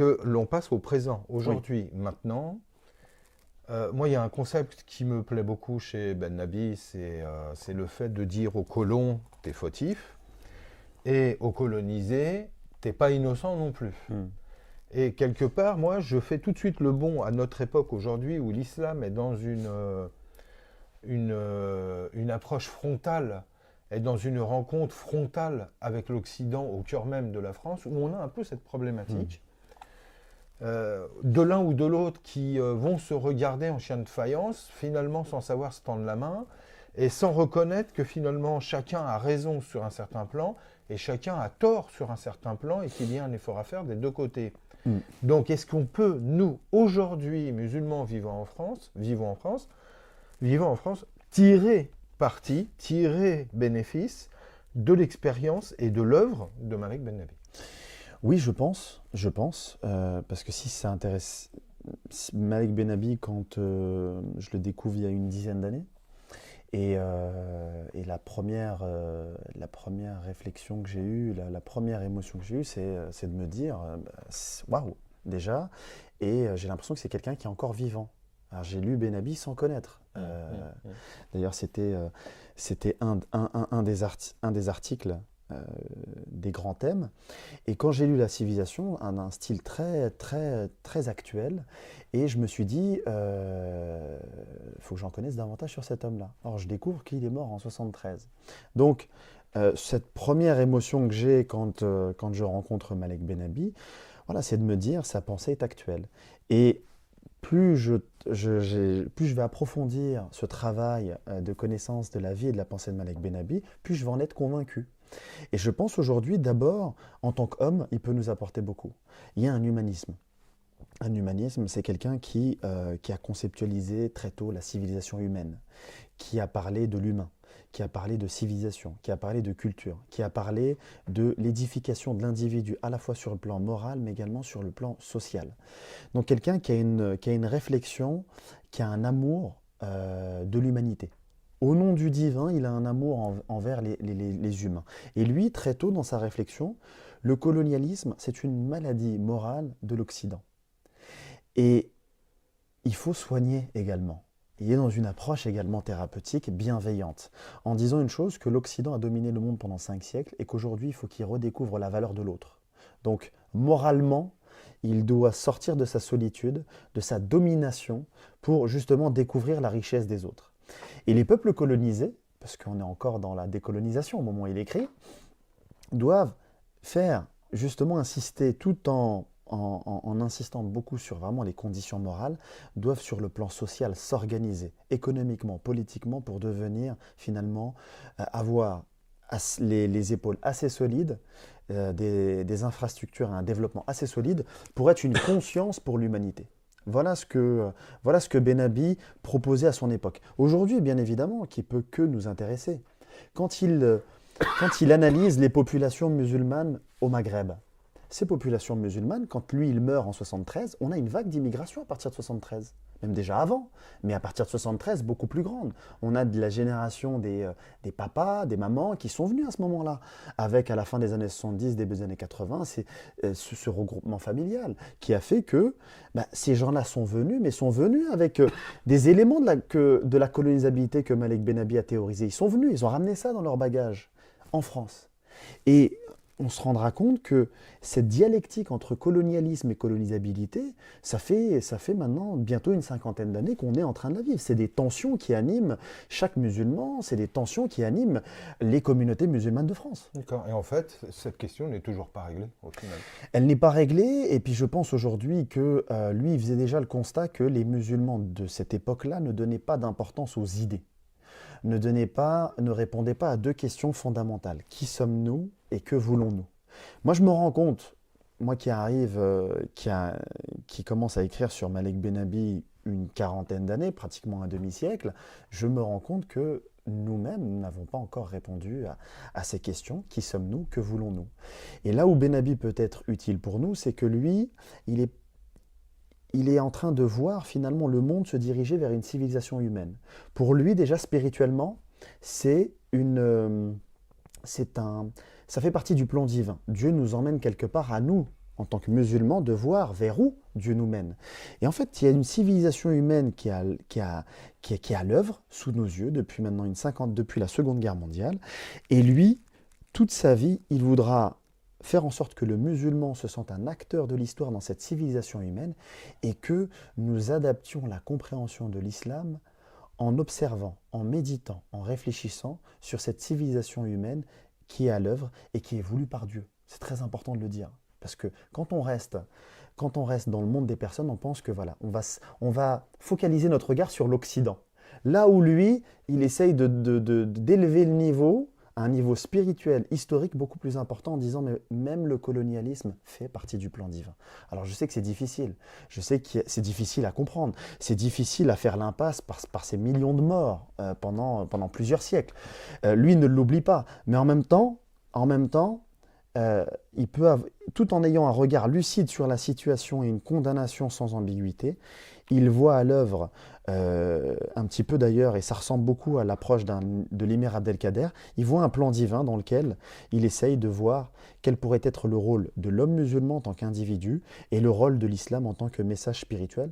que l'on passe au présent, Oui. aujourd'hui, maintenant. Moi, il y a un concept qui me plaît beaucoup chez Ben Nabi, c'est le fait de dire aux colons, t'es fautif, et aux colonisés, t'es pas innocent non plus. Hmm. Et quelque part, moi, je fais tout de suite le bond à notre époque aujourd'hui où l'islam est dans une approche frontale, est dans une rencontre frontale avec l'Occident au cœur même de la France, où on a un peu cette Hmm. problématique de l'un ou de l'autre qui vont se regarder en chien de faïence, finalement sans savoir se tendre la main, et sans reconnaître que finalement chacun a raison sur un certain plan, et chacun a tort sur un certain plan, et qu'il y a un effort à faire des deux côtés. Hmm. Donc est-ce qu'on peut, nous, aujourd'hui, musulmans vivant en France, tirer parti, tirer bénéfice de l'expérience et de l'œuvre de Malek Ben Nabi? Oui, parce que si ça intéresse Malik Benabi quand je le découvre il y a une dizaine d'années, et la première réflexion que j'ai eue, la première émotion que j'ai eue, c'est de me dire, waouh, déjà, et j'ai l'impression que c'est quelqu'un qui est encore vivant. Alors j'ai lu Benabi sans connaître. D'ailleurs, c'était un des articles euh, des grands thèmes. Et quand j'ai lu La Civilisation, un style très actuel, et je me suis dit, faut que j'en connaisse davantage sur cet homme-là. Or, je découvre qu'il est mort en 73. Donc, cette première émotion que j'ai quand je rencontre Malek Benabi, voilà, c'est de me dire, sa pensée est actuelle. Et plus je vais approfondir ce travail de connaissance de la vie et de la pensée de Malek Benabi, plus je vais en être convaincu. Et je pense aujourd'hui, d'abord, en tant qu'homme, il peut nous apporter beaucoup. Il y a un humanisme. Un humanisme, c'est quelqu'un qui a conceptualisé très tôt la civilisation humaine, qui a parlé de l'humain, qui a parlé de civilisation, qui a parlé de culture, qui a parlé de l'édification de l'individu, à la fois sur le plan moral, mais également sur le plan social. Donc quelqu'un qui a une réflexion, qui a un amour de l'humanité. Au nom du divin, il a un amour envers les humains. Et lui, très tôt dans sa réflexion, le colonialisme, c'est une maladie morale de l'Occident. Et il faut soigner également. Il est dans une approche également thérapeutique, bienveillante, en disant une chose, que l'Occident a dominé le monde pendant 5 siècles et qu'aujourd'hui, il faut qu'il redécouvre la valeur de l'autre. Donc, moralement, il doit sortir de sa solitude, de sa domination, pour justement découvrir la richesse des autres. Et les peuples colonisés, parce qu'on est encore dans la décolonisation au moment où il écrit, doivent faire justement insister tout en insistant beaucoup sur vraiment les conditions morales, doivent sur le plan social s'organiser économiquement, politiquement pour devenir finalement avoir les épaules assez solides, des infrastructures et un développement assez solide pour être une conscience pour l'humanité. Voilà ce que Benabi proposait à son époque. Aujourd'hui, bien évidemment, qui peut que nous intéresser. Quand il, euh, quand il analyse les populations musulmanes au Maghreb, ces populations musulmanes, quand lui il meurt en 73, on a une vague d'immigration à partir de 73. Même déjà avant, mais à partir de 73, beaucoup plus grande. On a de la génération des papas, des mamans qui sont venus à ce moment-là, avec à la fin des années 70, début des années 80, ce regroupement familial qui a fait que ces gens-là sont venus, mais sont venus avec des éléments de la colonisabilité que Malek Benabi a théorisé. Ils sont venus, ils ont ramené ça dans leur bagage en France. Et on se rendra compte que cette dialectique entre colonialisme et colonisabilité, ça fait maintenant bientôt une cinquantaine d'années qu'on est en train de la vivre. C'est des tensions qui animent chaque musulman, c'est des tensions qui animent les communautés musulmanes de France. D'accord. Et en fait, cette question n'est toujours pas réglée au final. Elle n'est pas réglée, et puis je pense aujourd'hui que lui, il faisait déjà le constat que les musulmans de cette époque-là ne donnaient pas d'importance aux idées, ne répondaient pas à deux questions fondamentales. Qui sommes-nous et que voulons-nous? Moi, je me rends compte, moi qui arrive, qui commence à écrire sur Malek Benabi une quarantaine d'années, pratiquement un demi-siècle, je me rends compte que nous-mêmes, nous n'avons pas encore répondu à ces questions. Qui sommes-nous? Que voulons-nous? Et là où Benabi peut être utile pour nous, c'est que lui, il est il est en train de voir finalement le monde se diriger vers une civilisation humaine. Pour lui, déjà spirituellement, c'est une, c'est un, ça fait partie du plan divin. Dieu nous emmène quelque part à nous, en tant que musulmans, de voir vers où Dieu nous mène. Et en fait, il y a une civilisation humaine qui est à l'œuvre sous nos yeux depuis maintenant depuis la Seconde Guerre mondiale. Et lui, toute sa vie, il voudra faire en sorte que le musulman se sente un acteur de l'histoire dans cette civilisation humaine et que nous adaptions la compréhension de l'islam en observant, en méditant, en réfléchissant sur cette civilisation humaine qui est à l'œuvre et qui est voulue par Dieu. C'est très important de le dire. Parce que quand on reste dans le monde des personnes, on pense que voilà, on va focaliser notre regard sur l'Occident. Là où lui, il essaye d'élever le niveau à un niveau spirituel, historique beaucoup plus important en disant mais même le colonialisme fait partie du plan divin. Alors je sais que c'est difficile, je sais que c'est difficile à comprendre, c'est difficile à faire l'impasse par ces millions de morts pendant plusieurs siècles. Lui ne l'oublie pas, mais en même temps, tout en ayant un regard lucide sur la situation et une condamnation sans ambiguïté, il voit à l'œuvre, un petit peu d'ailleurs, et ça ressemble beaucoup à l'approche de l'Émir Abdelkader, il voit un plan divin dans lequel il essaye de voir quel pourrait être le rôle de l'homme musulman en tant qu'individu et le rôle de l'islam en tant que message spirituel